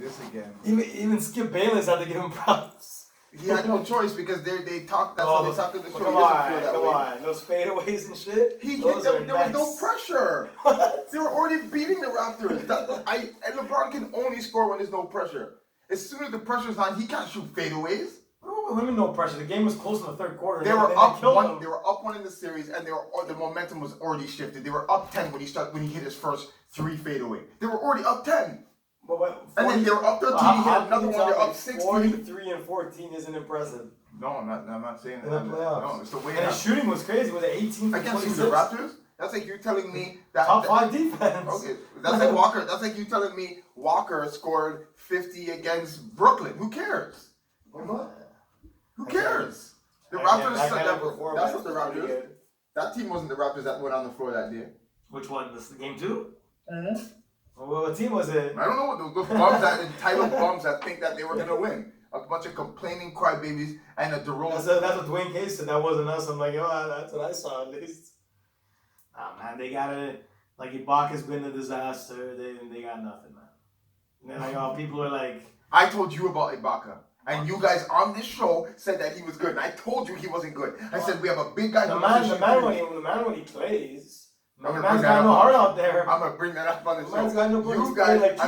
This again. Even Skip Bayless had to give him props. He had no choice because they talked. That's how they talked in the show. Come on. Those fadeaways and shit. He hit them. There was no pressure. They were already beating the Raptors. And LeBron can only score when there's no pressure. As soon as the pressure's on, he can't shoot fadeaways. What do you mean no pressure? The game was close in the third quarter. They were up one. They were up one in the series, and the momentum was already shifted. They were up 10 when he hit his first 3 fadeaway. They were already up 10. And then they were up 13. He hit another one. They're up 16. 43 and 14 isn't impressive. No, I'm not saying that. No, it's the way. And his shooting was crazy. Was it 18 against the Raptors? That's like you're telling me that top 5 defense. Okay, that's like Walker. That's like you telling me Walker scored 50 against Brooklyn. Who cares? Who cares? The Raptors. That's not the Raptors. That team wasn't the Raptors that went on the floor that day. Which one? This game 2? What team was it? I don't know. Those bums that entitled bums that think that they were gonna win. A bunch of complaining crybabies and a Jerome. That's what Dwayne Case said. That wasn't us. I'm like, that's what I saw at least. Man, they got it. Like Ibaka's been a disaster. They got nothing, man. And then people are like, I told you about Ibaka. And you guys on this show said that he was good. And I told you he wasn't good. I said we have a big guy. The man when he plays. The man's got no heart out there. I'm going to bring that up on the show. Man's got no you guys, like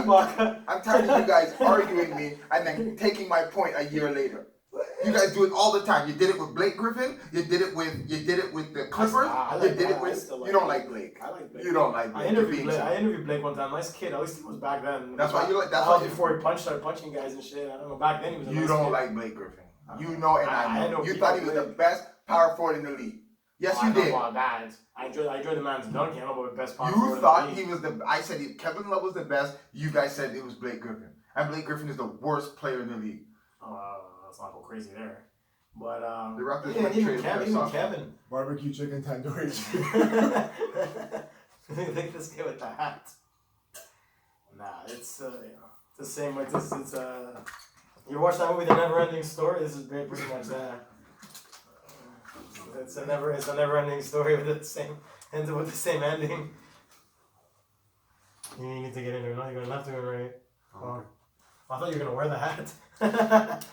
I'm tired of you guys arguing me and then taking my point a year later. You guys do it all the time. You did it with Blake Griffin. You did it with the Clippers. You don't like Blake. I like Blake. You don't like Blake. I interviewed Blake one time. Nice kid. At least he was back then. That's why you like. That's why before he started punching guys and shit. I don't know. Back then he was. You don't like Blake Griffin. You know, and I know. You thought he was the best power forward in the league. Yes, you did. I enjoyed the man's dunk. I don't know about the best power forward. You thought he was the. I said Kevin Love was the best. You guys said it was Blake Griffin, and Blake Griffin is the worst player in the league. Let's not go crazy there. But the Raptors even Kevin. Barbecue chicken tandoori. Think this kid with the hat. Nah, it's the same with this. It's you watch that movie, The Never Ending Story. This is pretty much that. It's a never ending story with the same ending. You need to get into it. No, you're gonna have to, right? Okay. I thought you were gonna wear the hat.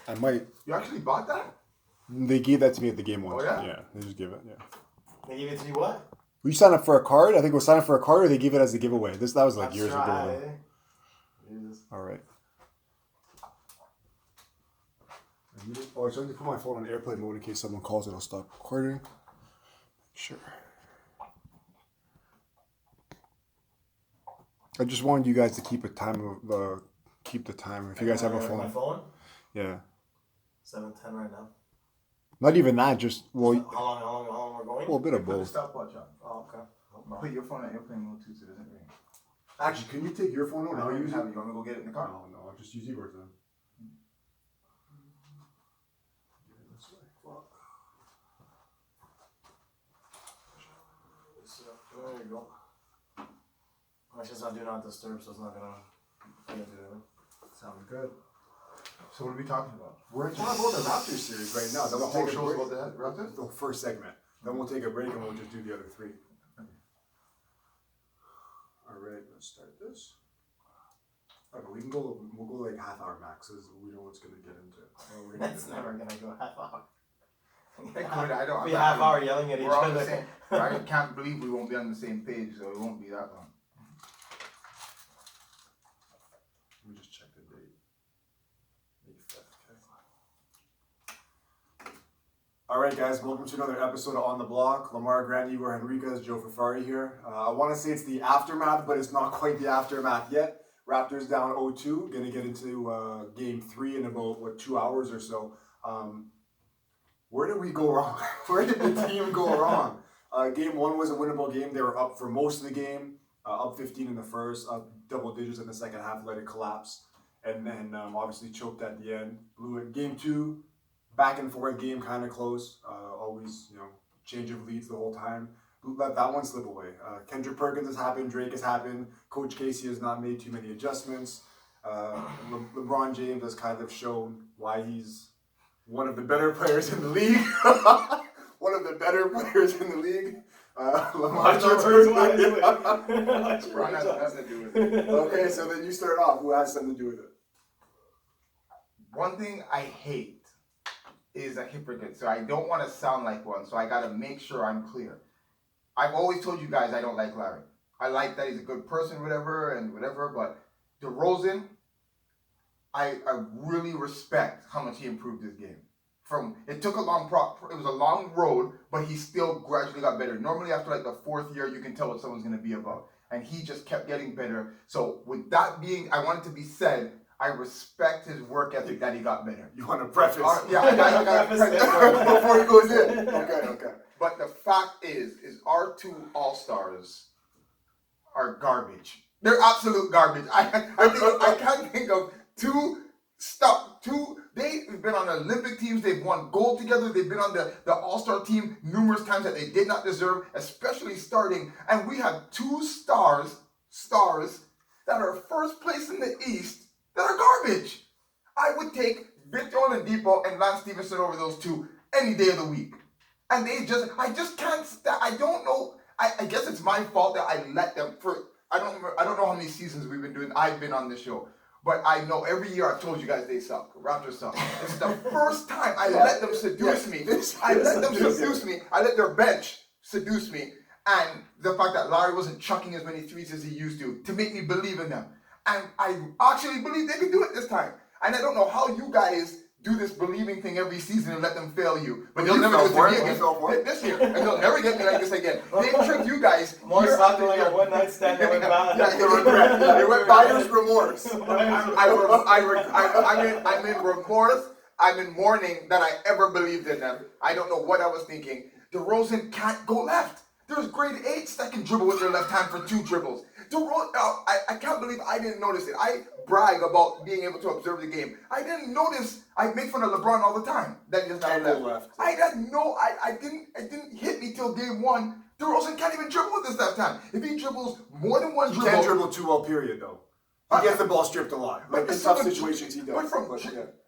I might. You actually bought that? They gave that to me at the game once. Oh, yeah? Yeah, they just gave it, yeah. They gave it to you what? We signed up for a card. I think we signed up for a card or they gave it as a giveaway. That was like years ago. All right. Oh, I started to put my phone on airplane mode in case someone calls it. I'll stop recording. Sure. I just wanted you guys to keep the time. If you guys have a phone. My phone? Yeah. 7:10 right now. Not even that. Just How long we're going? Well, a bit of Put the both. stopwatch on. Oh, okay. Put your phone on airplane mode too, so it doesn't ring. Actually, can you take your phone out? No, you have it. You want me to go get it in the car? No, I'll just use yours then. There you go. My shit's not do not disturb, so it's not gonna do it. Sounds good. So what are we talking about? We're talking about the Raptors series right now. The whole show's about the Raptors? The first segment. Then we'll take a break and we'll just do the other 3. Okay. Alright, let's start this. Okay, we'll go like half hour max, as we know what's gonna get into. It's never gonna go half hour. It could, I don't. Be half hour yelling at each other. I can't believe we won't be on the same page, so it won't be that long. Let me just check the date. Alright guys, welcome to another episode of On the Block. Lamar Grande, Igor Henriquez, Joe Fafari here. I want to say it's the aftermath, but it's not quite the aftermath yet. Raptors down 0-2, gonna get into game 3 in about 2 hours or so. Where did we go wrong? Where did the team go wrong? Game 1 was a winnable game. They were up for most of the game, up 15 in the first, up double digits in the second half, let it collapse, and then obviously choked at the end. Blew it. Game 2, back and forth game, kind of close. Always, change of leads the whole time. Let that one slip away. Kendrick Perkins has happened. Drake has happened. Coach Casey has not made too many adjustments. LeBron James has kind of shown why he's one of the better players in the league. One of the better players in the league. Lamar Okay, so then you start off. Who has something to do with it? one thing I hate is a hypocrite. So I don't want to sound like one. So I got to make sure I'm clear. I've always told you guys I don't like Larry. I like that he's a good person, whatever. But DeRozan, I really respect how much he improved his game. It took a it was a long road, but he still gradually got better. Normally after like the 4th year, you can tell what someone's going to be about. And he just kept getting better. So with that being, I want it to be said, I respect his work ethic that he got better. You want to preface? I got to preface before he goes in. Okay. But the fact is our 2 All-Stars are garbage. They're absolute garbage. I can't think of 2. They've been on Olympic teams. They've won gold together. They've been on the All-Star team numerous times that they did not deserve, especially starting. And we have 2 stars that are first place in the East that are garbage. I would take Victor Oladipo and Lance Stevenson over those 2 any day of the week. And I just can't. I don't know. I guess it's my fault that I let them. I don't know how many seasons I've been on this show. But I know every year I've told you guys they suck. Raptors suck. This is the first time I let them seduce me. I let them seduce me. I let their bench seduce me. And the fact that Larry wasn't chucking as many threes as he used to make me believe in them. And I actually believe they can do it this time. And I don't know how you guys do this believing thing every season and let them fail you. But they'll never do it to me again. This year. And they'll never get me like this again. They tricked you guys. More something like a one-night stand that went bad. The regret. They went buyer's remorse. I'm in remorse. I'm in mourning that I ever believed in them. I don't know what I was thinking. DeRozan can't go left. There's grade 8s that can dribble with their left hand for 2 dribbles. I can't believe I didn't notice it. I brag about being able to observe the game. I didn't notice. I make fun of LeBron all the time. That he does not left. I didn't hit me till game 1. DeRozan can't even dribble with his left hand. If he dribbles more than one dribble, he can't dribble too well. Period, though. He gets the ball stripped a lot. But in tough situations, he does.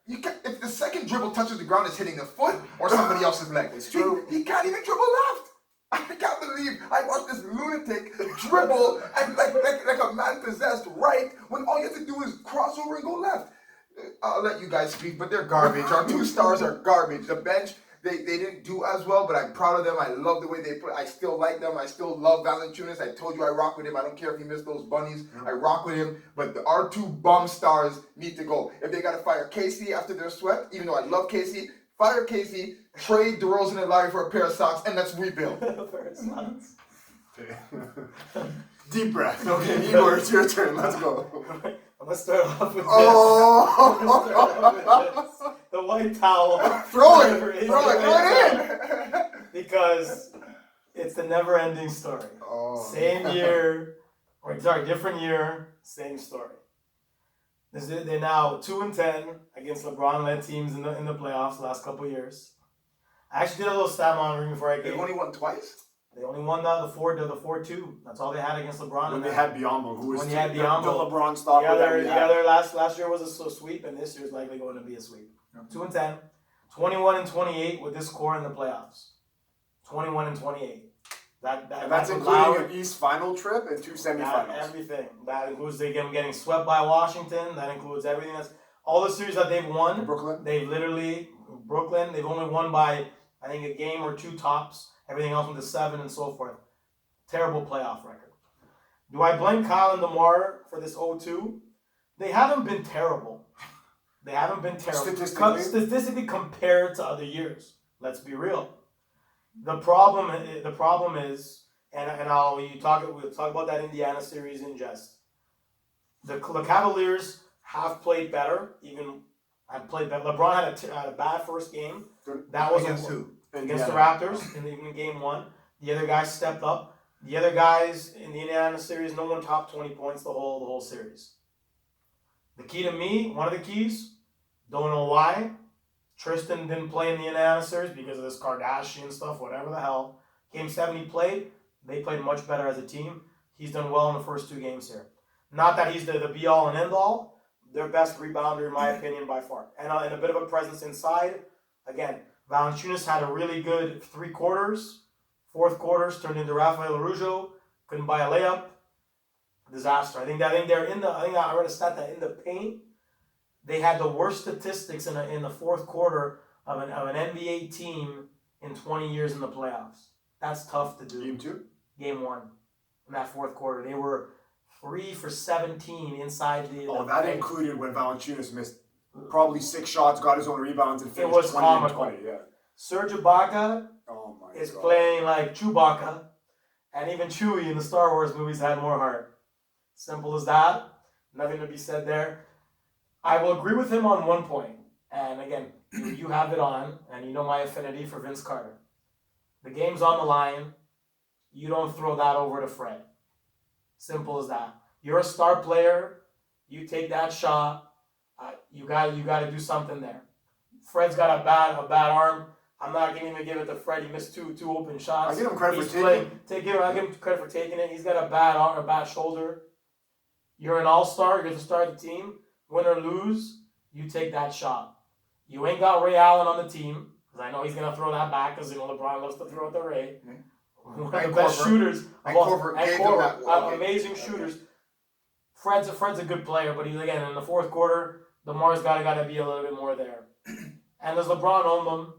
If the second dribble touches the ground, it's hitting the foot or somebody else's leg. It's true. He can't even dribble left. I can't believe I watched this lunatic dribble and like a man possessed right when all you have to do is cross over and go left. I'll let you guys speak, but they're garbage. Our 2 stars are garbage. The bench, they didn't do as well, but I'm proud of them. I love the way they play. I still like them. I still love Valanciunas. I told you I rock with him. I don't care if he missed those bunnies. I rock with him. But our 2 bum stars need to go. If they got to fire Casey after they're swept, even though I love Casey, fire Casey, trade DeRozan and Larry for a pair of socks, and let's rebuild. Deep breath. Okay, Igor, it's your turn. Let's go. I'm gonna start off with this. The white towel. Throw it in. Because it's the never-ending story. Same year, different year, same story. They're now 2-10 against LeBron-led teams in the playoffs the last couple years. I actually did a little stat monitoring before I came. They've only won twice? They only won the 4-2. That's all they had against LeBron. When they had Biyombo, who was when you had Biyombo, the LeBron stopper. The other last year was a sweep, and this year's likely going to be a sweep. 2-10, 21-28 with this core in the playoffs. 21-28. That's including an East final trip and 2 semifinals. Everything. That includes them getting swept by Washington. That includes everything. That's all the series that they've won. Brooklyn. They've only won by, I think, a game or 2 tops. Everything else went to 7 and so forth. Terrible playoff record. Do I blame Kyle and DeMar for this 0-2? They haven't been terrible. Statistically compared to other years. Let's be real. The problem is, we'll talk about that Indiana series in jest. The Cavaliers have played better. LeBron had a bad first game. That was against who? Against the Raptors in game 1. The other guys stepped up. The other guys in the Indiana series, no one topped 20 points the whole series. The key to me, one of the keys, don't know why, Tristan didn't play in the Indiana series because of this Kardashian stuff, whatever the hell. Game 7 he played. They played much better as a team. He's done well in the first 2 games here. Not that he's the be-all and end-all. Their best rebounder, in my opinion, by far. And a bit of a presence inside. Again, Valanciunas had a really good 3 quarters. 4th quarters turned into Rafael Arujo. Couldn't buy a layup. Disaster. I think I read a stat that in the paint, they had the worst statistics in the fourth quarter of an NBA team in 20 years in the playoffs. That's tough to do. Game 2? Game 1. In that fourth quarter. They were 3 for 17 inside the... Oh, that included when Valanciunas missed probably 6 shots, got his own rebounds, and It finished was 20 comical. and 20. Yeah. Serge Ibaka is God. playing like Chewbacca. And even Chewie in the Star Wars movies had more heart. Simple as that. Nothing to be said there. I will agree with him on one point. And again, you have it on, and you know my affinity for Vince Carter. The game's on the line. You don't throw that over to Fred. Simple as that. You're a star player. You take that shot. You got to do something there. Fred's got a bad arm. I'm not going to even give it to Fred. He missed two open shots. I give him credit for taking it. I give him credit for taking it. He's got a bad arm, a bad shoulder. You're an all-star. You're the star of the team. Win or lose, you take that shot. You ain't got Ray Allen on the team, because I know he's going to throw that back, because LeBron loves to throw it to Ray. Mm-hmm. One of the best shooters. Amazing shooters. Fred's a good player, but he's, again, in the fourth quarter, DeMar's got to be a little bit more there. And does LeBron own them?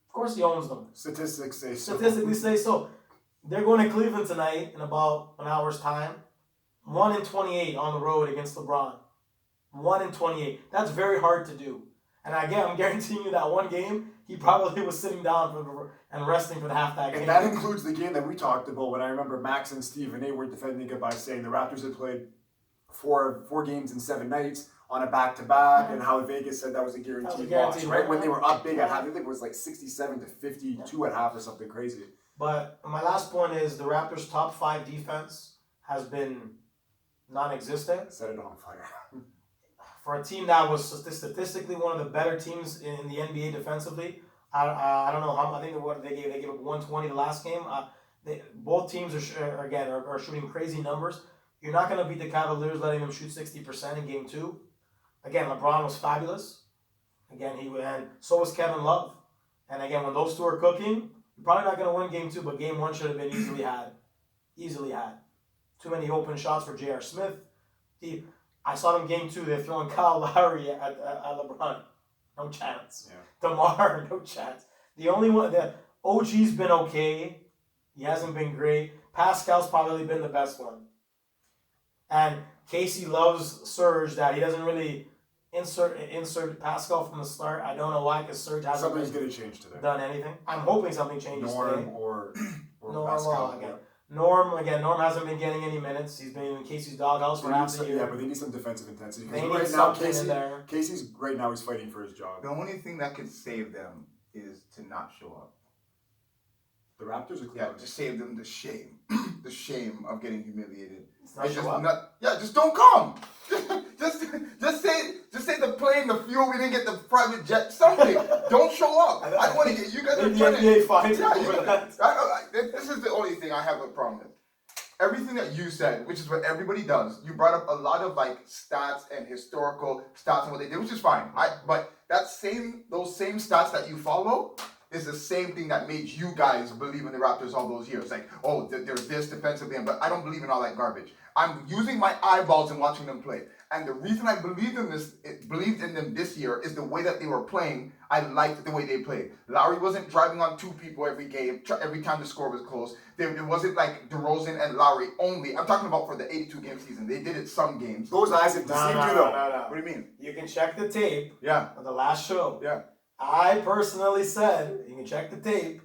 Of course he owns them. Statistics say so. Statistically say so. They're going to Cleveland tonight in about an hour's time. 1-28 on the road against LeBron. 1-28. That's very hard to do. And again, I'm guaranteeing you that one game, he probably was sitting down and resting for the half that game. And that includes the game that we talked about when I remember Max and Steve and they were defending it by saying the Raptors had played four games in 7 nights on a back-to-back, and how Vegas said that was a guaranteed loss, right? When they were up big at half, I think it was like 67-52 at half or something crazy. But my last point is the Raptors' top 5 defense has been non-existent. Set it on fire. For a team that was statistically one of the better teams in the NBA defensively, I don't know how. I think they gave up 120 the last game. Both teams are shooting crazy numbers. You're not going to beat the Cavaliers letting them shoot 60% in game 2. Again, LeBron was fabulous. Again, and so was Kevin Love. And again, when those two are cooking, you're probably not going to win game 2, but game 1 should have been easily had. Easily had. Too many open shots for J.R. Smith. I saw them game 2. They're throwing Kyle Lowry at LeBron. No chance. Yeah. DeMar, no chance. The only one, the OG's been okay. He hasn't been great. Pascal's probably been the best one. And Casey loves Serge that he doesn't really insert Pascal from the start. I don't know why, because Serge hasn't Something's going to change today. Done anything. I'm hoping something changes today. Norm or Pascal. Again. Norm hasn't been getting any minutes. He's been in Casey's doghouse for half the year. Yeah, but they need some defensive intensity. They need something in there. Casey's right now he's fighting for his job. The only thing that could save them is to not show up. The Raptors are clear. Yeah, to save them the shame. The shame of getting humiliated. Just don't come. just say the plane, the fuel, we didn't get the private jet, something. Don't show up. I don't want to get you guys are trying to. This is the only thing I have a problem with. Everything that you said, which is what everybody does, you brought up a lot of like stats and historical stats and what they did, which is fine. But those same stats that you follow is the same thing that made you guys believe in the Raptors all those years. Like, oh, there's this defensively, but I don't believe in all that garbage. I'm using my eyeballs and watching them play. And the reason I believed in them this year is the way that they were playing. I liked the way they played. Lowry wasn't driving on 2 people every game, every time the score was close. It wasn't like DeRozan and Lowry only. I'm talking about for the 82-game season. They did it some games. Those eyes have deceived you, though. No. What do you mean? You can check the tape. Yeah. On the last show. Yeah. I personally said, you can check the tape,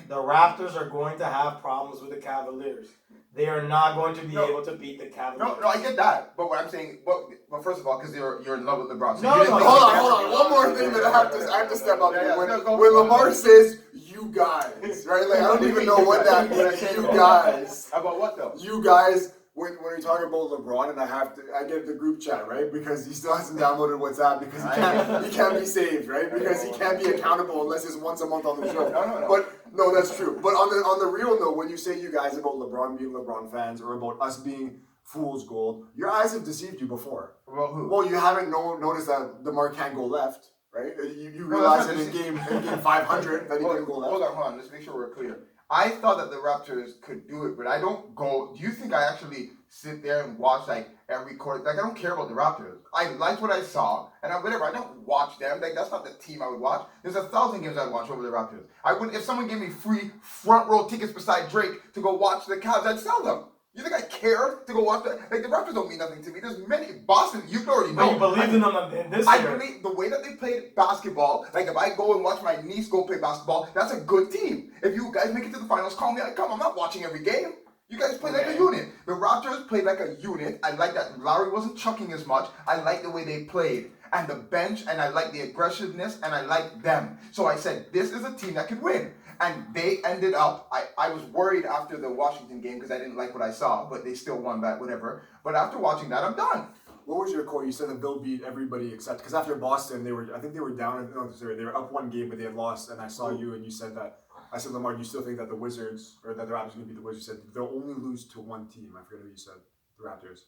the Raptors are going to have problems with the Cavaliers. They are not going to be able to beat the Cavaliers. No, I get that. But what I'm saying, but first of all, because you're in love with LeBron. So hold on. One more thing that I have to step up here. When Lamar says, you guys, right? Like, I don't even know what that means. You guys. How about what, though? You guys. When we talk about LeBron, and I get the group chat, right? Because he still hasn't downloaded WhatsApp because he can't be saved, right? Because he can't be accountable unless it's once a month on the show. No. But no, that's true. But on the real note, when you say you guys about LeBron being LeBron fans or about us being fool's gold, your eyes have deceived you before. Well, who? Well, you haven't noticed that DeMar can't go left, right? You realize that in game 500 that he can go left. Hold on. Let's make sure we're clear. I thought that the Raptors could do it, but I don't go. Do you think I actually sit there and watch like every quarter. Like I don't care about the Raptors. I liked what I saw, and I don't watch them. Like that's not the team I would watch. There's 1,000 games I'd watch over the Raptors. I would if someone gave me free front row tickets beside Drake to go watch the Cavs, I'd sell them. You think I cared to go watch that? Like the Raptors don't mean nothing to me. There's many Boston. You already know. But you believed in them in this I year. believe the way that they played basketball. Like if I go and watch my niece go play basketball, that's a good team. If you guys make it to the finals, call me. I'm not watching every game. You guys play like a unit. The Raptors played like a unit. I like that Lowry wasn't chucking as much. I like the way they played. And the bench, and I like the aggressiveness, and I like them. So I said, this is a team that could win. And they ended up, I was worried after the Washington game because I didn't like what I saw, but they still won that, whatever. But after watching that, I'm done. What was your quote? You said that they'll beat everybody except, because after Boston, they were down, they were up one game, but they had lost, and I saw you, and you said that. I said, Lamar, do you still think that the Wizards, or that the Raptors are going to beat the Wizards? You said they'll only lose to one team. I forget who you said. The Raptors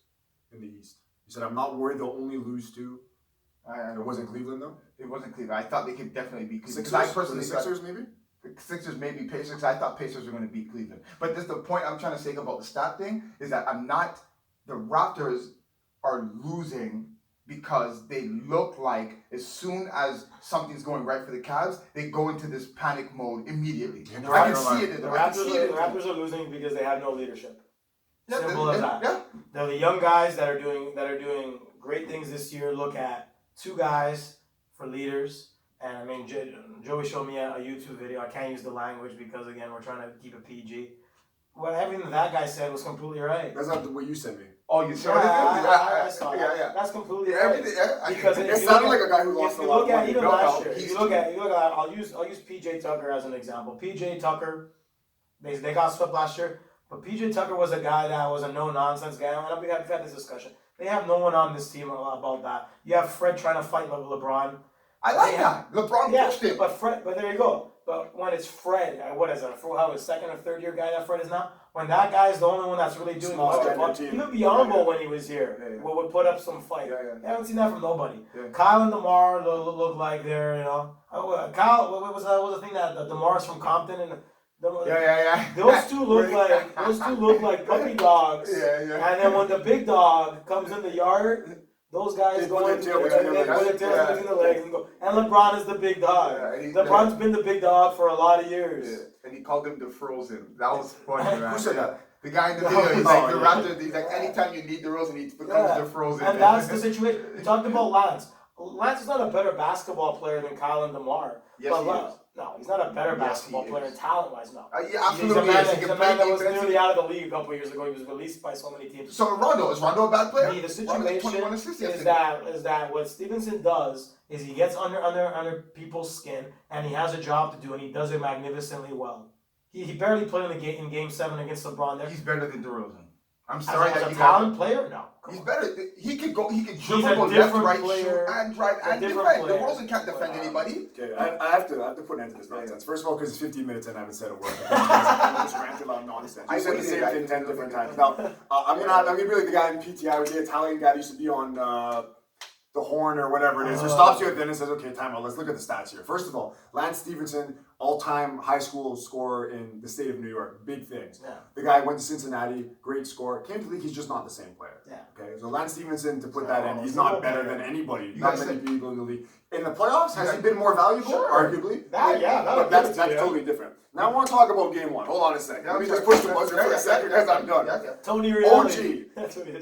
in the East. You said, I'm not worried they'll only lose to. It wasn't Cleveland, though? It wasn't Cleveland. I thought they could definitely beat Cleveland. Sixers? I personally the Sixers, maybe? The Sixers, maybe Pacers. I thought Pacers were going to beat Cleveland. But this the point I'm trying to say about the stat thing is that the Raptors are losing because they look like as soon as something's going right for the Cavs, they go into this panic mode immediately. I can see it. The Raptors are losing because they have no leadership. Yeah, Simple as that. Yeah. They're the young guys that are doing great things this year. Look at two guys for leaders. And I mean, Joey showed me a YouTube video. I can't use the language because, again, we're trying to keep it PG. Well, everything that guy said was completely right. That's not what you sent me. Oh, you saw it? I saw that. Yeah. That's completely right. Because it sounded like a guy who lost a lot of money. Even last year, you look at. I'll use PJ Tucker as an example. PJ Tucker, they got swept last year, but PJ Tucker was a guy that was a no nonsense guy. And we've had this discussion. They have no one on this team about that. You have Fred trying to fight LeBron. I like that. LeBron pushed him. But there you go. But when it's Fred, what is it? His second or third year guy that Fred is now? When that guy is the only one that's really doing much, he looked beyond when he was here. Would put up some fight. I haven't seen that from nobody. Kyle and DeMar look like they're, Kyle, what was the thing that DeMar's from Compton and Those two look like puppy dogs. And then when the big dog comes in the yard, those guys go in, they put their tails between the legs and go. And LeBron is the big dog. LeBron's been the big dog for a lot of years. Yeah. And he called him the Frozen. That was funny, man. Who said that? The guy in the video, he's like, the Raptors, he's like, anytime you need the Rosen, he becomes the Frozen. And that's the situation. We talked about Lance. Lance is not a better basketball player than Kyle and DeMar. Yes, he is. No, he's not a better basketball player talent-wise, no. Yeah, absolutely. He's a man that was nearly out of the league a couple of years ago. He was released by so many teams. So is Rondo a bad player? The situation is that what Stevenson does is he gets under people's skin and he has a job to do and he does it magnificently well. He barely played in game 7 against LeBron there. He's better than DeRozan. I'm sorry as a talent player? No. He's better. He could dribble, go left, right, shoot, and drive, and defend. DeRozan can't defend anybody. Okay, I have to put an end to this nonsense. First of all, because it's 15 minutes and I haven't said a word. I just ranted about nonsense. You said the same thing 10 different times. Now, I'm gonna be like the guy in PTI, the Italian guy that used to be on the Horn or whatever it is, who stops you at the end and says, okay, time out, let's look at the stats here. First of all, Lance Stevenson, all-time high school scorer in the state of New York. Big things. Yeah. The guy went to Cincinnati, great score. Came to the league, he's just not the same player. Yeah. Okay, so Lance Stevenson, to put that in, he's not better than anybody. Not many people in the league. In the playoffs, has he been more valuable? Sure. Arguably. But that's totally different. Now I want to talk about game 1. Hold on a second. Let me just push the buzzer for a second because I'm done. Tony Reality.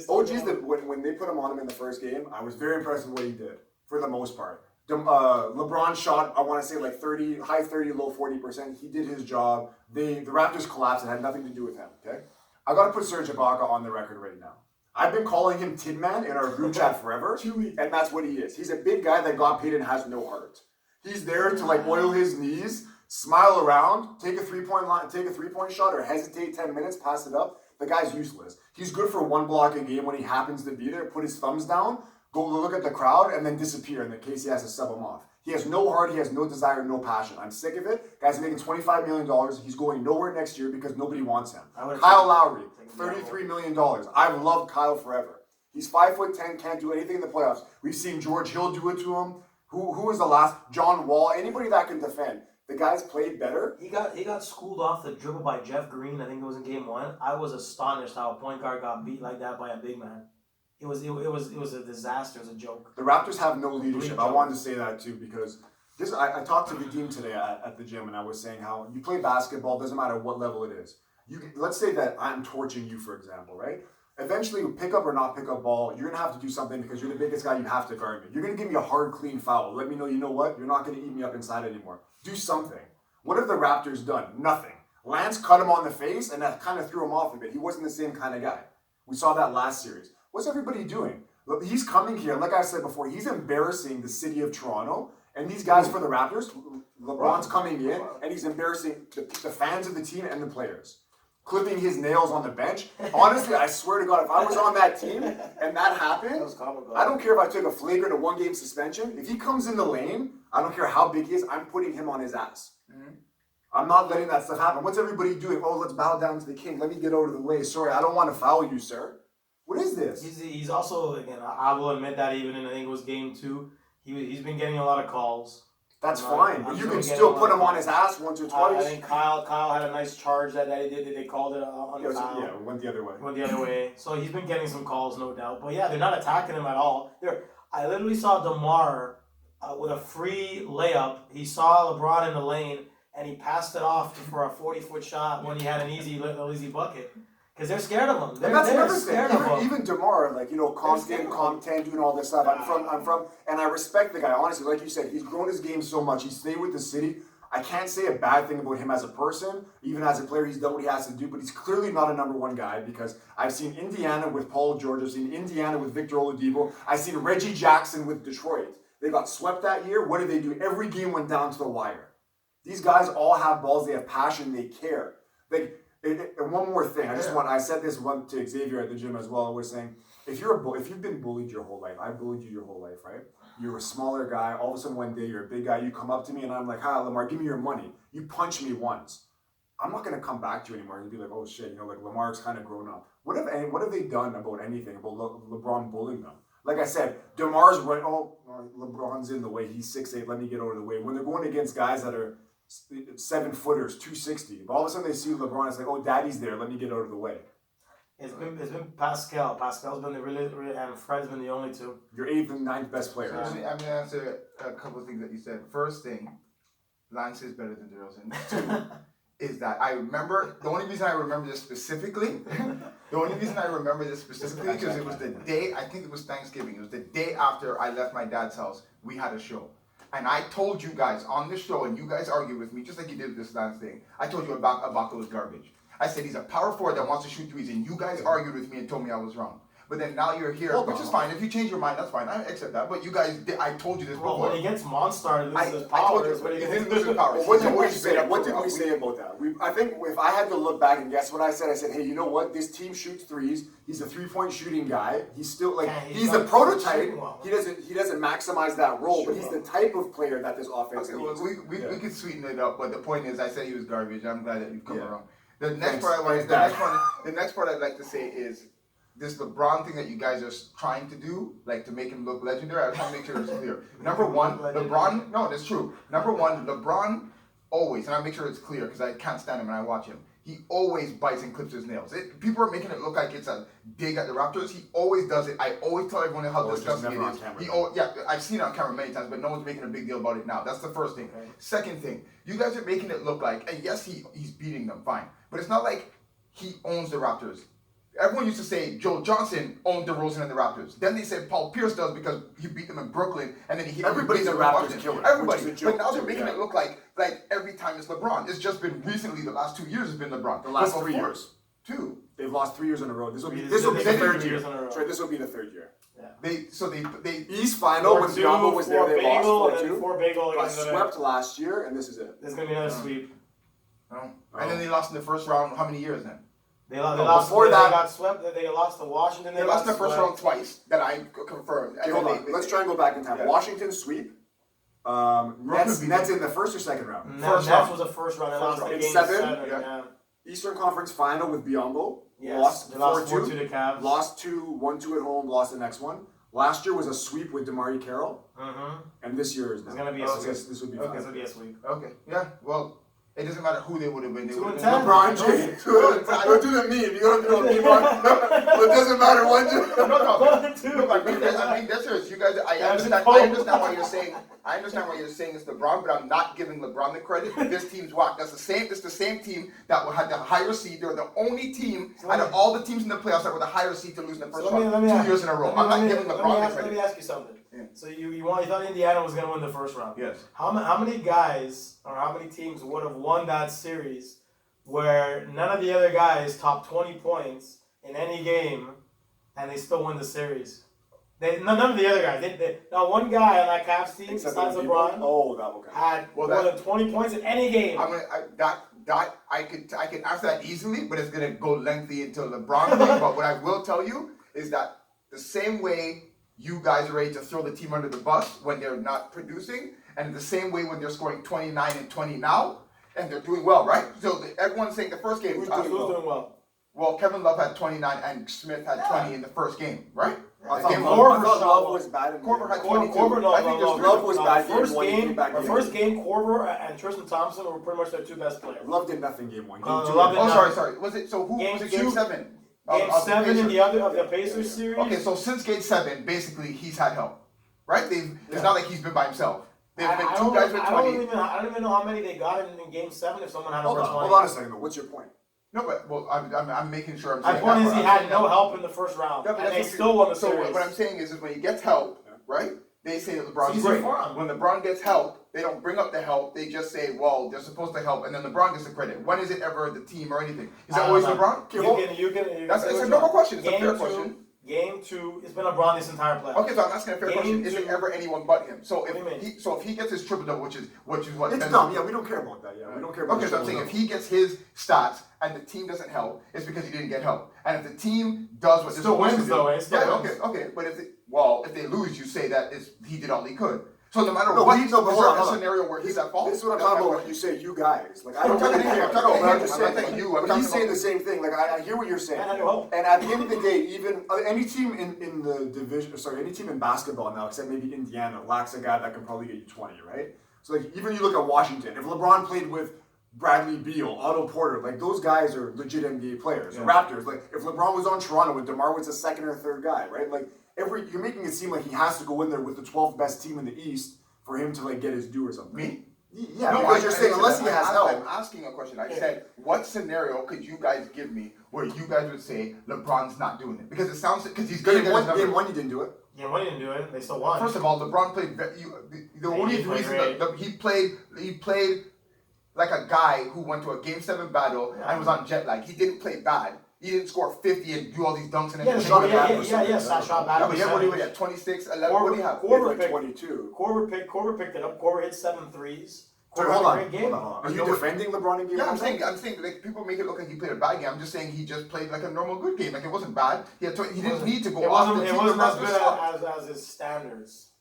OG's when they put him on him in the first game, I was very impressed with what he did for the most part. LeBron shot, I want to say like 30, high 30, low 40%. He did his job. The Raptors collapsed. It had nothing to do with him. Okay, I got to put Serge Ibaka on the record right now. I've been calling him Tin Man in our group chat forever, and that's what he is. He's a big guy that got paid and has no heart. He's there to like oil his knees, smile around, take a 3-point shot, or hesitate 10 minutes, pass it up. The guy's useless. He's good for one block a game when he happens to be there, put his thumbs down, go look at the crowd, and then disappear in the case he has to sub him off. He has no heart, he has no desire, no passion. I'm sick of it. Guy's making $25 million. He's going nowhere next year because nobody wants him. Kyle Lowry, $33 million. I've loved Kyle forever. He's 5'10", can't do anything in the playoffs. We've seen George Hill do it to him. Who was the last? John Wall. Anybody that can defend. The guys played better. He got schooled off the dribble by Jeff Green. I think it was in game 1. I was astonished how a point guard got beat like that by a big man. It was a disaster. It was a joke. The Raptors have no leadership. I wanted to say that too because I talked to Vadim today at the gym and I was saying how you play basketball, doesn't matter what level it is. Let's say that I'm torching you, for example, right? Eventually, pick up or not pick up ball, you're going to have to do something because you're the biggest guy, you have to guard me. You're going to give me a hard, clean foul. Let me know, you know what? You're not going to eat me up inside anymore. Do something. What have the Raptors done? Nothing. Lance cut him on the face and that kind of threw him off a bit. He wasn't the same kind of guy. We saw that last series. What's everybody doing? Look, he's coming here, like I said before, he's embarrassing the city of Toronto. And these guys for the Raptors, LeBron's coming in and he's embarrassing the fans of the team and the players. Clipping his nails on the bench. Honestly, I swear to God, if I was on that team and that happened, I don't care if I took a flagrant or 1-game suspension. If he comes in the lane, I don't care how big he is, I'm putting him on his ass. Mm-hmm. I'm not letting that stuff happen. What's everybody doing? Oh, let's bow down to the king. Let me get out of the way. Sorry, I don't want to foul you, sir. What is this? He's also, again, I will admit that even in, I think it was game 2, he's been getting a lot of calls. That's fine, but you can still put him on his ass once or twice. I think Kyle had a nice charge that he did. They called it on the foul. Yeah, went the other way. Went the other way. So he's been getting some calls, no doubt. But yeah, they're not attacking him at all. I literally saw DeMar with a free layup. He saw LeBron in the lane, and he passed it off for a 40-foot shot when he had an easy bucket. Because they're scared of him. That's another thing. Even DeMar, like, Compton, Compton, doing all this stuff. I'm from, and I respect the guy. Honestly, like you said, he's grown his game so much. He stayed with the city. I can't say a bad thing about him as a person. Even as a player, he's done what he has to do. But he's clearly not a number 1 guy because I've seen Indiana with Paul George. I've seen Indiana with Victor Oladipo. I've seen Reggie Jackson with Detroit. They got swept that year. What did they do? Every game went down to the wire. These guys all have balls. They have passion. They care. And one more thing, I said this one to Xavier at the gym as well. I was saying, if you've been bullied your whole life, I bullied you your whole life, right? You're a smaller guy. All of a sudden one day you're a big guy. You come up to me and I'm like, "Hi, Lamar, give me your money." You punch me once. I'm not gonna come back to you anymore and be like, "Oh shit, like Lamar's kind of grown up." What have they done about anything about LeBron bullying them? Like I said, DeMar's right. Oh, LeBron's in the way. He's 6'8". Let me get out of the way. When they're going against guys that are 7-footers, 260. But all of a sudden they see LeBron, it's like, oh, daddy's there, let me get out of the way. It's been Pascal. Pascal's been the really, and Fred's been the only 2. Your 8th and 9th best players. I'm going to answer a couple of things that you said. First thing, Lance is better than DeRozan. 2 is that I remember, the only reason I remember this specifically, because it was the day, I think it was Thanksgiving, it was the day after I left my dad's house, we had a show. And I told you guys on the show, and you guys argued with me, just like you did this last thing. I told you Ibaka was garbage. I said he's a power forward that wants to shoot threes, and you guys argued with me and told me I was wrong. But then now you're here, which is fine. If you change your mind, that's fine. I accept that. But you guys, I told you this before. When he gets monster, this is his power. He didn't lose his power. What did we say about that? I think if I had to look back and guess what I said, hey, you know what? This team shoots threes. He's a 3-point shooting guy. He's still he's the prototype. He doesn't maximize that role, but he's the type of player that this offense needs. Well, we could sweeten it up, but the point is, I said he was garbage. I'm glad that you've come around. The next part I'd like to say is this LeBron thing that you guys are trying to do, like to make him look legendary. I want to make sure it's clear. Number 1, LeBron. No, that's true. Number 1, LeBron always, and I make sure it's clear because I can't stand him and I watch him. He always bites and clips his nails. People are making it look like it's a dig at the Raptors. He always does it. I always tell everyone how disgusting it is. I've seen it on camera many times, but no one's making a big deal about it now. That's the first thing. Okay. Second thing, you guys are making it look like, and yes, he's beating them, fine, but it's not like he owns the Raptors. Everyone used to say Joe Johnson owned DeRozan and the Raptors. Then they said Paul Pierce does because he beat them in Brooklyn, and then everybody's a Raptors killer. Everybody, but now they're making it look like every time it's LeBron. It's just been recently. The last 2 years has been LeBron. The last 3 years. 2. They've lost 3 years in a row. This will be the 3rd year. Sorry, this will be the 3rd year. Yeah. They East final when Biombo was there. They lost 4-2. 4 bagel. Got swept last year, and this is it. There's gonna be another sweep. And then they lost in the first round. How many years then? They lost. Before that, they got swept. They lost to Washington. They lost in the first round twice. That I confirmed. Okay, hold on. Let's try and go back in time. Yeah. Washington sweep. Nets in the first or second round? Nets was the first round. They lost in game 7. Yeah. Eastern Conference Final with Biombo. Yes. Lost 4-2 to CAVS. Lost 1-2 at home. Lost the next one. Last year was a sweep with DeMarre Carroll, and this year is It's gonna be a sweep. This would be It's fun. gonna be a sweep. Okay. Yeah. Well, it doesn't matter who they would have been. They 2 would and have 10. LeBron James. Don't do the meme. You don't do the meme. It doesn't matter what. No, I mean, that's serious. You guys, I understand what you're saying. I understand what you're saying is LeBron, but I'm not giving LeBron the credit. This team's whack. That's the same team that had the higher seed. They were the only team out of all the teams in the playoffs that were the higher seed to lose in the first round 2 years in a row. I'm not giving LeBron the credit. Let me ask you something. Yeah. So you thought Indiana was gonna win the first round. Yes. How many guys or how many teams would have won that series where none of the other guys top 20 points in any game and they still win the series? None of the other guys. Not one guy on that CAVS team besides LeBron had more than 20 points in any game. I could answer that easily, but it's gonna go lengthy until LeBron thing. But what I will tell you is that the same way you guys are ready to throw the team under the bus when they're not producing, and the same way when they're scoring 29 and 20 now, and they're doing well, right? So everyone's saying the first game Who's doing well? Well, Kevin Love had 29 and Smith had 20 in the first game, right? I thought Love was bad. Korver had 22. Love was bad. First game, Korver and Tristan Thompson were pretty much their two best players. Love did nothing game 1. Sorry. Was it so? Who was it? Game 7. Game 7 in the other of the Pacers series. Okay, so since Game 7, basically he's had help, right? It's not like he's been by himself. There's been two guys with 20. I don't even know how many they got in Game 7 if someone had over 20. Hold on a second. What's your point? No, but I'm making sure I'm saying. My point is he had no help in the first round, and they still won the series. So what I'm saying is when he gets help, right? They say that LeBron's great. When LeBron gets help, they don't bring up the help. They just say, well, they're supposed to help, and then LeBron gets the credit. When is it ever the team or anything? Is that always LeBron? That's a normal question. It's a fair question. Game 2, it's been LeBron this entire playoff. Okay, so I'm asking a fair question. Is it ever anyone but him? So if he gets his triple double, which is what it's dumb. Yeah, we don't care about that. Yeah, we don't care about. Okay, so I'm saying if he gets his stats and the team doesn't help, it's because he didn't get help. And if the team does what still wins though, okay. But if they lose, you say that he did all he could. So no matter what, is there a scenario where he's at fault? This is what I'm talking about when you say you guys. Like I don't really care. I'm just saying you. He's saying the same thing. Like I hear what you're saying. And at the end of the day, even any team in the division, any team in basketball now, except maybe Indiana, lacks a guy that can probably get you 20, right? So like even you look at Washington. If LeBron played with Bradley Beal, Otto Porter, like those guys are legit NBA players. The Raptors, like if LeBron was on Toronto and DeMar was a second or third guy, right? Like you're making it seem like he has to go in there with the 12th best team in the East for him to like get his due or something. Me? Yeah, no, because you're saying unless he has help. I'm asking a question. I said, what scenario could you guys give me where you guys would say LeBron's not doing it? Because it sounds because he's going to get his number. Game 1 you didn't do it. Game 1 didn't do it. They still won. First of all, LeBron played. The only reason he played like a guy who went to a Game 7 battle and was on jet lag. He didn't play bad. He didn't score 50 and do all these dunks and everything. Shot bad. But what do you have? 26, 11. What do you have? Korver picked 22. Korver picked it up. Korver hit 7 threes. Hold on. Are you defending LeBron in game 1? Yeah, I'm saying like people make it look like he played a bad game. I'm just saying he just played like a normal good game. Like it wasn't bad. He didn't need to go off the team. It wasn't as good as his standards.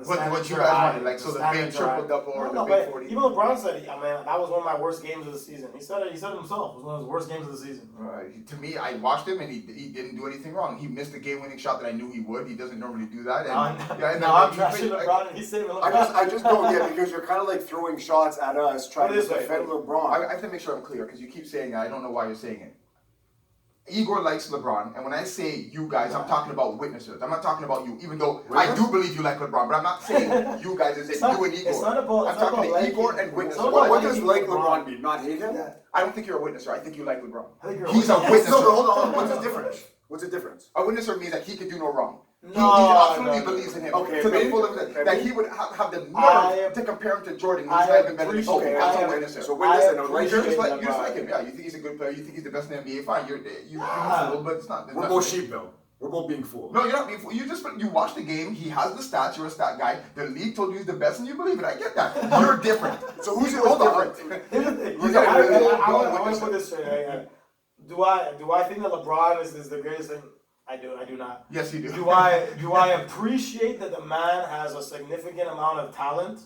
What you guys wanted, like so the big triple double or the big 40. Even LeBron said, that was one of my worst games of the season. He said it himself. It was one of his worst games of the season. To me, I watched him and he didn't do anything wrong. He missed the game-winning shot that I knew he would. He doesn't normally do that. I'm trashing LeBron and he's saying LeBron. I just don't get it because you're kind of like throwing shots at us trying to defend LeBron. I have to make sure I'm clear because you keep saying it. I don't know why you're saying it. Igor likes LeBron, and when I say you guys, I'm talking about witnesses. I'm not talking about you, even though I do believe you like LeBron, but I'm not saying you guys as in you and Igor. I'm talking to Igor and witnesses. What does like LeBron mean? Not hate him? I don't think you're a witnesser. I think you like LeBron. He's a witnesser. No, hold on. What's the difference? What's the difference? A witnesser means that he could do no wrong. He absolutely believes in him. Okay, to the full of it. That he would have the nerve to compare him to Jordan. He's not even better than Jordan. That's a witnesser. So witness you just like him. Yeah, you think he's a good player. You think he's the best in the NBA. Fine. You're fooled, but it's not. We're both sheep though. We're both being fooled. No, you're not being fooled. You watch the game. He has the stats. You're a stat guy. The league told you he's the best, and you believe it. I get that. You're different. So who's different? I want to put this straight. Do I think that LeBron is the greatest thing? I do not. Yes, you do. Do I appreciate that the man has a significant amount of talent?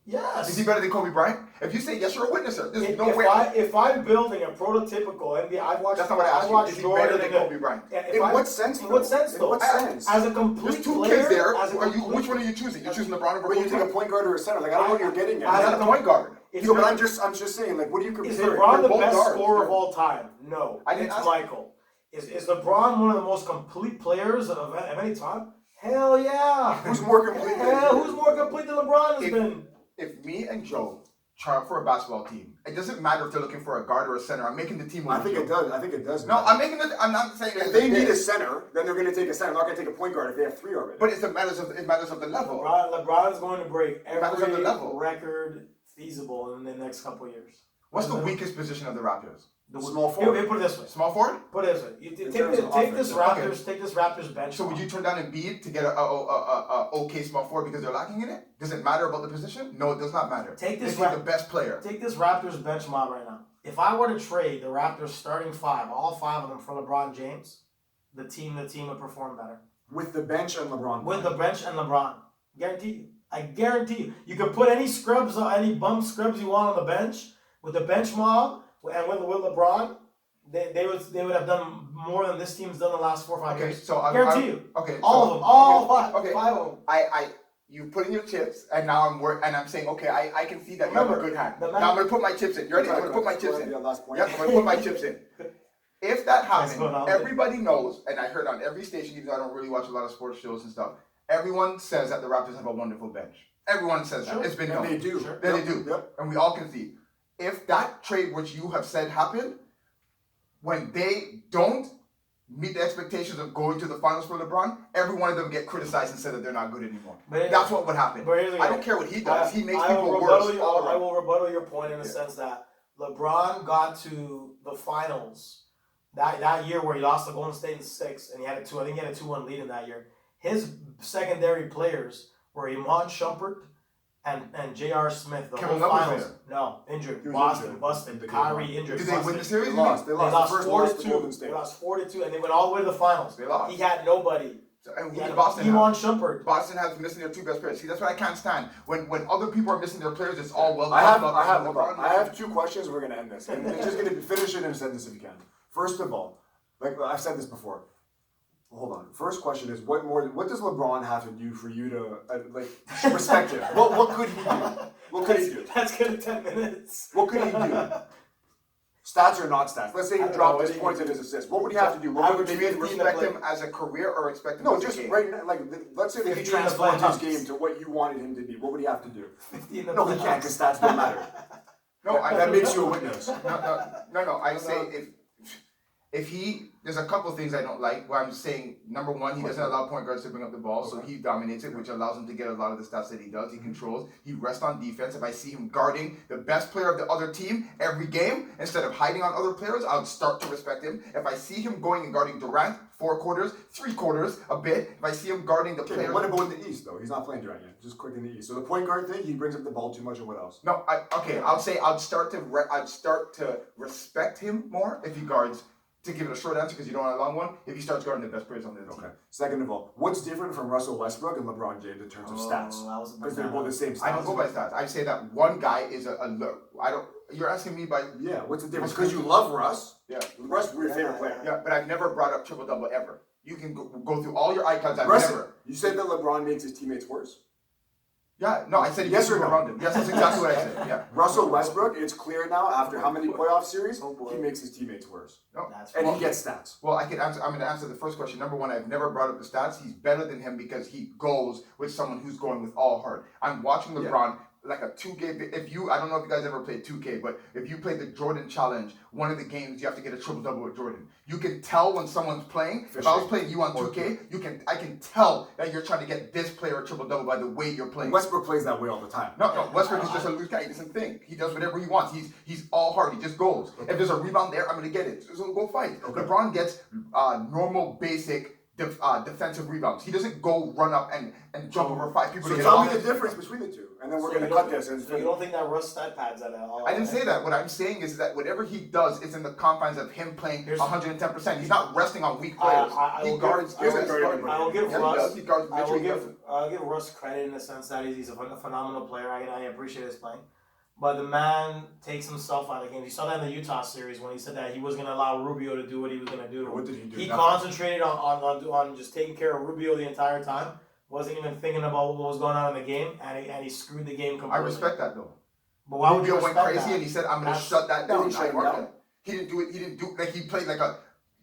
Yes. Is he better than Kobe Bryant? If you say yes, you're a witness, sir. There's no way. If I'm building a prototypical NBA, I've watched. That's not what I asked you. Is he better than Kobe Bryant? In what sense? In what sense, though? In what sense? As a complete There's two player, kids there. which one are you choosing? You're choosing LeBron over But you Kobe take a Bryant? point guard or a center. Like I don't know what you're getting at. He's not a point guard. But I'm just saying. Like, what do you compare? Is LeBron the both best guards, scorer right? of all time? No. I didn't It's ask- Michael. Is LeBron one of the most complete players of any time? Hell yeah. Who's more complete? Who's more complete than LeBron has been? If me and Joe try out for a basketball team, it doesn't matter if they're looking for a guard or a center. I'm making the team. I think it does. I think it does. No, I'm making it. I'm not saying If they need a center, then they're going to take a center. They're not going to take a point guard if they have 3 already. But it matters of the level. LeBron's going to break matters on the every level. record feasible in the next couple of years. What's the weakest position of the Raptors? The small Here, forward. put it this way. Small forward. Put it this way. You In take terms of this offense, Raptors bench. So would you turn down Embiid to get a okay small forward because they're lacking in it? Does it matter about the position? No, it does not matter. Take this This is the best player. Take this Raptors bench mob right now. If I were to trade the Raptors starting 5, all 5 of them for LeBron James, the team would perform better. With the bench and LeBron. With the bench and LeBron. Guarantee you. I guarantee you. You could put any scrubs, any bum scrubs you want on the bench. With the bench mob and with LeBron, they would have done more than this team's done the last 4 or 5 Okay, years. so Guarantee you. Okay, All of them. All 5. Okay. 5 of them. You put in your chips, and now I'm saying, okay, I can see that you have a Remember, good hand. the Now I'm gonna put my chips in. You ready? I'm gonna put my chips in. Last point. Yep, I'm gonna put my chips in. If that What's happened, going on? everybody knows, and I heard on every station, even though I don't really watch a lot of sports shows and stuff, everyone says that the Raptors have a wonderful bench. Everyone says that. Sure. It's been And known. they do. Sure. They do. Yep. And we all can see. If that trade, which you have said happened, when they don't meet the expectations of going to the finals for LeBron, every one of them get criticized and said that they're not good anymore. But That's what would happen. But here's the I thing. don't care what he does. He makes I people will worse. I will rebuttal your point in the sense that LeBron got to the finals that year where he lost to Golden State in 6, and he had a 2-1 lead in that year. His secondary players were Iman Shumpert and J.R. Smith. The Kevin whole Love was finals. there. No, injured. He was Boston, injured. busted. They Kyrie injured. Did they win the busted. series? They lost. They They lost. lost The first 4 loss to to 2. Golden State. They lost 4 to 2, and they went all the way to the finals. They lost. He had nobody. And He who had did Boston Iman have? Shumpert. Boston has missing their 2 best players. See, that's what I can't stand. When other people are missing their players, it's all well. I have LeBron. 2 questions. We're gonna end this, and we're just gonna finish it in a sentence if you can. First of all, like I've said this before. Hold on. First question is what does LeBron have to do for you to respect him? What could he do? What could he do? That's good in 10 minutes. What could he do? Stats or not stats? Let's say he I don't dropped know, his what points do and you- his assists. What would he have to do? I What would would Do you be respect him as a career or expect him No, as a just game? right now. Like, let's say that he 15 in the transformed his playoffs. game to what you wanted him to be. What would he have to do? 50 in the No, he can't because stats don't matter. No, That makes you a witness. No. I say if he, there's a couple of things I don't like. Where I'm saying, number one, he doesn't allow point guards to bring up the ball, so he dominates it, which allows him to get a lot of the stats that he does. He controls. He rests on defense. If I see him guarding the best player of the other team every game instead of hiding on other players, I'll start to respect him. If I see him going and guarding Durant 4 quarters, 3 quarters, a bit. If I see him guarding the Okay, players. what about in the East though? He's not playing Durant yet. Just quick in the East. So the point guard thing, he brings up the ball too much, or what else? No, I'll say I'd start to respect him more if he guards. To give it a short answer, because you don't want a long one, if he starts guarding the best players on the team. Okay. Second of all, what's different from Russell Westbrook and LeBron James in terms of stats? Because they're both the same stats. I don't go by stats. I say that one guy is I don't. You're asking me by. Yeah. What's the difference? Because you love Russ. Yeah. Russ, your favorite player. Yeah, but I've never brought up triple double ever. You can go through all your icons. I've Russ, never. you said that LeBron makes his teammates worse. Yeah, no, I said Yes or no? around him. Yes, that's exactly what I said. Yeah. Russell Westbrook, it's clear now after how many playoff series, he makes his teammates worse. No. And he gets stats. Well, I'm going to answer the first question. Number one, I've never brought up the stats. He's better than him because he goes with someone who's going with all heart. I'm watching LeBron like a 2K. I don't know if you guys ever played 2K, but if you play the Jordan Challenge, one of the games you have to get a triple double with Jordan. You can tell when someone's playing. If I was playing you on 2K, I can tell that you're trying to get this player a triple double by the way you're playing. Westbrook plays that way all the time. No, Westbrook is just a loose guy. He doesn't think. He does whatever he wants. He's all heart. He just goes. If there's a rebound there, I'm going to get it. So go fight. LeBron gets normal, basic defensive rebounds. He doesn't go run up and jump over 5 people. So tell me the difference between the two, and then we're going to cut this. So you don't think that Russ stat pads at all? I didn't say that. What I'm saying is that whatever he does is in the confines of him playing 110%. He's not resting on weak players. I'll give Russ credit in the sense that he's a phenomenal player. I appreciate his playing. But the man takes himself out of the game. You saw that in the Utah series when he said that he was going to allow Rubio to do what he was going to do. What did he do? He concentrated on just taking care of Rubio the entire time. Wasn't even thinking about what was going on in the game, and he screwed the game completely. I respect that though. But why would you Rubio went crazy that? and he said, "I'm going to shut that down." He didn't do it. He didn't do like he played like a.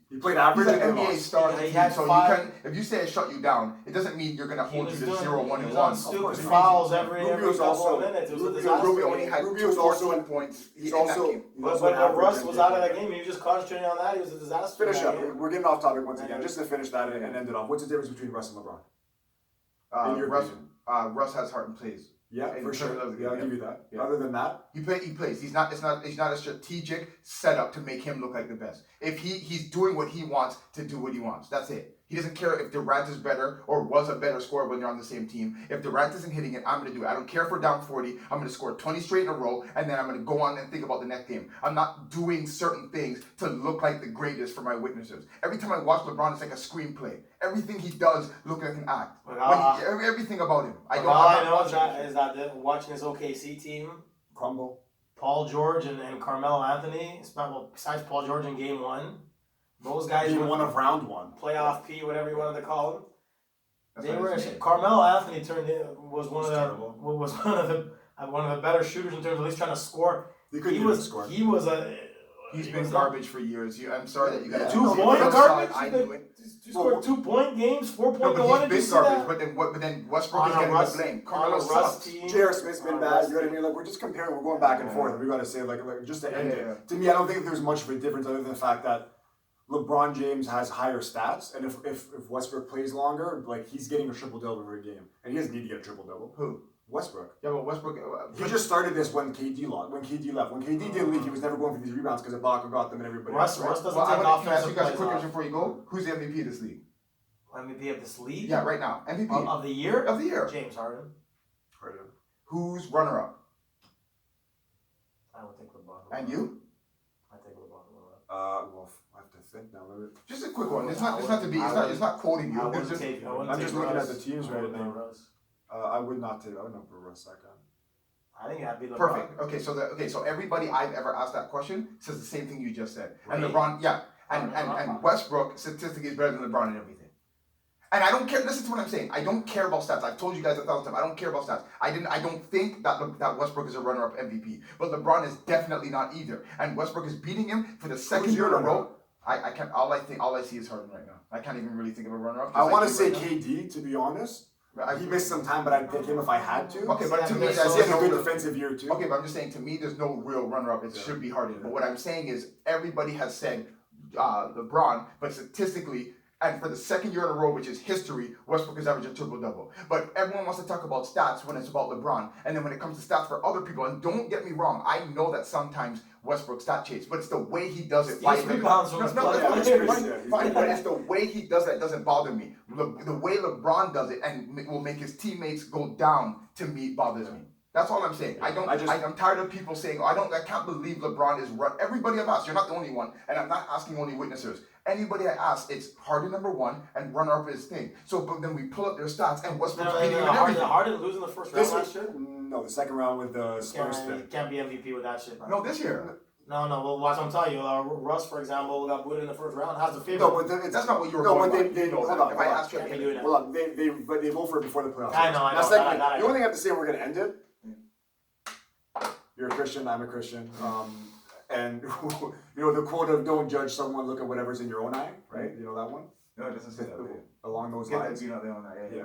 He played average. He's an NBA star. He had so five, you can, if you say I shut you down, it doesn't mean you're going to hold you to 0-1 and 1. Stupid fouls every couple of minutes. It was a disaster. Rubio only had 14 points. He's also. But when Russ was out of that game, he was just concentrating on that. He was a disaster. Finish up. We're getting off topic once again. Just to finish that and end it off. What's the difference between Russ and LeBron? In your opinion? Russ has heart and plays. Yeah, for sure. Yeah, I'll give you that. Yeah. Other than that, he plays. He's not a strategic setup to make him look like the best. If he's doing what he wants to do what he wants. That's it. He doesn't care if Durant is better or was a better scorer when you're on the same team. If Durant isn't hitting it, I'm going to do it. I don't care if we're down 40. I'm going to score 20 straight in a row, and then I'm going to go on and think about the next game. I'm not doing certain things to look like the greatest for my witnesses. Every time I watch LeBron, it's like a screenplay. Everything he does look like an act. Everything about him. All I know is that watching his OKC team crumble. Paul George and Carmelo Anthony, besides Paul George in Game 1, those guys Game 1 of round 1. Playoff P, whatever you wanted to call them. Carmelo Anthony was one of the better shooters in terms of at least trying to score. He's been garbage for years. I'm sorry that you got 2-point garbage. You scored 2-point games, 4-point. No, he's been garbage. But then Westbrook is getting the blame. Carmelo sucks. J.R. Smith's been bad. You know what I mean? Like we're just comparing. We're going back and forth. We got to say like just to end it. To me, I don't think there's much of a difference other than the fact that LeBron James has higher stats, and if Westbrook plays longer, like he's getting a triple-double every game, and he doesn't need to get a triple-double. Who? Westbrook. Yeah, but Westbrook. He just started this when KD left. When KD didn't leave, he was never going for these rebounds because Ibaka got them and everybody. Russ doesn't take offensive. Can I ask you guys a quick question before you go? Who's the MVP of this league? MVP of this league? Yeah, right now. MVP of the year. Of the year. James Harden. Who's runner-up? I would take LeBron. And you? I take LeBron. Well, I have to think now. Just a quick one. It's not quoting you. I'm just looking at the teams right now. I would not put Russ second. I think that'd be LeBron. Perfect. So everybody I've ever asked that question says the same thing you just said. And LeBron, yeah. And Westbrook statistically is better than LeBron in everything. And I don't care. Listen to what I'm saying. I don't care about stats. I've told you guys 1,000 times. I don't care about stats. I don't think that Westbrook is a runner-up MVP. But LeBron is definitely not either. And Westbrook is beating him for the second year in a row. I can't. All I see is Harden right now. I can't even really think of a runner-up. I want to say KD, to be honest. He missed some time, but I'd pick him if I had to. Okay, but to me, he has a good defensive year too. Okay, but I'm just saying, to me, there's no real runner-up. It should be Harden. But what I'm saying is, everybody has said LeBron, but statistically, and for the second year in a row, which is history, Westbrook is averaging a triple-double. But everyone wants to talk about stats when it's about LeBron. And then when it comes to stats for other people, and don't get me wrong, I know that sometimes Westbrook stat chase, but it's the way he does it. Fine, but it's the way he does that doesn't bother me. The way LeBron does it and will make his teammates go down, to me, bothers me. That's all I'm saying. I'm tired of people saying, I can't believe LeBron is run. Everybody I've asked, you're not the only one, and I'm not asking only witnesses. Anybody I ask, it's Harden number one and runner-up is thing. So, but then we pull up their stats and Westbrook's beating him in everything. Harden losing the first round last year? No, the second round with the Spurs thing. Can't be MVP with that shit, bro. No, this year. No. Well, watch what I'm telling you. Russ, for example, got booted in the first round. How's the favorite? No, but that's not what you were going hold on. If I ask you, hold on. They vote for it before the playoffs. I know. The only thing I have to say, we're going to end it. You're a Christian, I'm a Christian. And the quote of "Don't judge someone, look at whatever's in your own eye," right? You know that one? No, it doesn't say that. Along those lines. Yeah.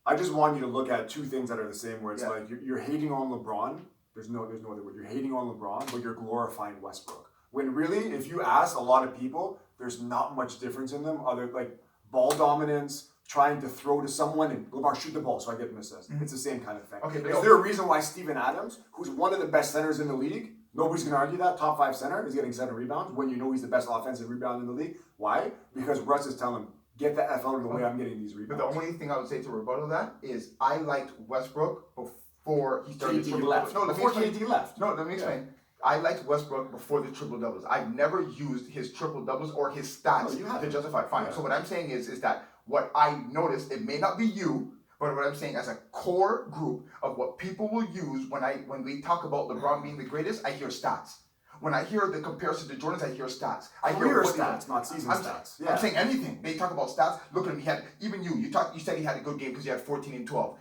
I just want you to look at two things that are the same. Where it's like you're hating on LeBron. There's no other word. You're hating on LeBron, but you're glorifying Westbrook. When really, if you ask a lot of people, there's not much difference in them. Other like ball dominance, trying to throw to someone and LeBron shoot the ball so I get an assist. Mm-hmm. It's the same kind of thing. Okay, is there a reason why Steven Adams, who's one of the best centers in the league, nobody's going to argue that, top 5 center, is getting 7 rebounds when you know he's the best offensive rebounder in the league? Why? Because Russ is telling him, get the F out of the way. I'm getting these But rebounds. the only thing I would say to rebuttal that is I liked Westbrook before he started KD triple left. doubles. No, Before let me explain. KD left. No, let me explain. I liked Westbrook before the triple doubles. I've never used his triple doubles or his stats to justify. Fine. Yeah. So what I'm saying is that what I noticed, it may not be you, but what I'm saying as a core group of what people will use when we talk about LeBron being the greatest, I hear stats. When I hear the comparison to Jordan's, I hear stats. I hear stats, not season stats. Yeah. I'm saying anything. They talk about stats. Look at him. He had You said he had a good game because he had 14 and 12.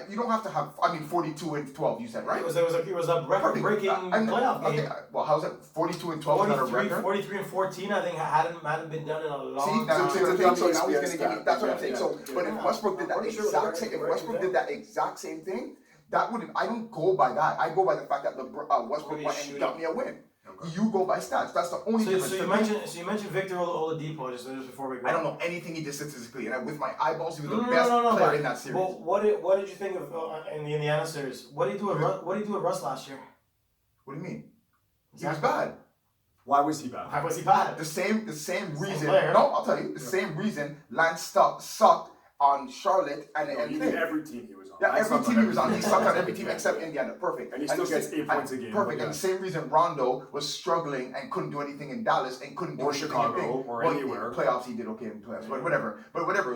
You don't have to have. 42 and 12. You said right. It was a record-breaking playoff game. Okay. Well, how's that? 42 and 12 is not a record. 43 and 14. I think hadn't been done in a long time. So now he's going to give me. That's what I'm saying. So, but if Westbrook did that exact same thing, that wouldn't. I don't go by that. I go by the fact that Westbrook went and got me a win. Okay. You go by stats. That's the only difference. So you mentioned Victor Oladipo just before we go. I don't know anything he did statistically, and with my eyeballs, he was the best player in that series. Well, what did you think of in the Indiana series? What did he do with Russ last year? What do you mean? He was bad. Why was he bad? Why was he bad? The same reason. No, I'll tell you. The same reason Lance sucked on Charlotte and every team he was on. Yeah, every team he was on. He sucked on every team except Indiana. Perfect. And he still gets 8 points a game. Perfect. And the same reason Rondo was struggling and couldn't do anything in Dallas and couldn't do anything Chicago or anywhere. Playoffs he did okay in playoffs, but whatever.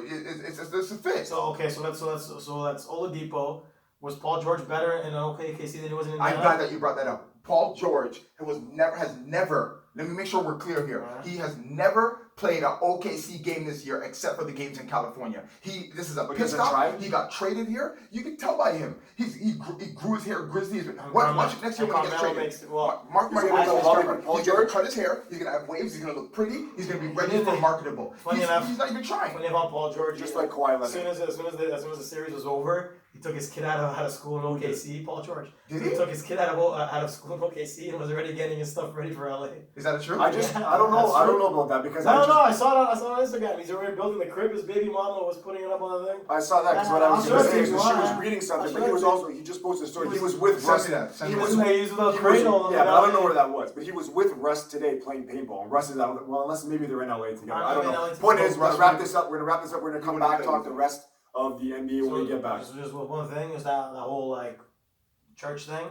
It's a fit. So that's Oladipo. Was Paul George better in OKC than he was in Indiana? I'm glad that you brought that up. Paul George has never. Let me make sure we're clear here. Right. He has never played an OKC game this year except for the games in California. This is a pit stop. He got traded here. You can tell by him. He grew his hair grizzly. Watch next year when he gets traded. Mark my words. He's going to cut his hair. He's going to have waves. He's going to look pretty. He's going to be ready for marketable. He's not even trying. Funny about Paul George, just like Kawhi Leonard. As soon as the series was over, he took his kid out of school in OKC. Paul George. Did he took his kid out of school in OKC and was already getting his stuff ready for LA. Is that true? I don't know about that because I saw it on Instagram. He's already building the crib. His baby mama was putting it up on the thing. I saw that because what I was going to say is she was reading something, but he just posted a story. He was with Russ. He was with a cradle. Yeah, but I don't know where that was. But he was with Russ today playing paintball. And Russ is out. Well, unless maybe they're in LA together. I don't know. Point is, we're gonna wrap this up. We're gonna come back, talk the rest of the NBA when we get back. So just one thing is that the whole church thing.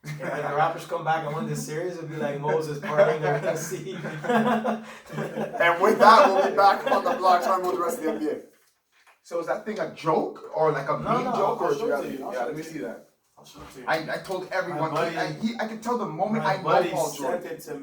If the Raptors come back and win this series, it'll be like Moses parting the Red Sea. And with that, we'll be back on the block talking about the rest of the NBA. So is that thing a joke or like a mean joke or reality? Yeah, let me see that. I'll show it to you. I told everyone. I could tell the moment My I know buddy Paul George. sent it to me.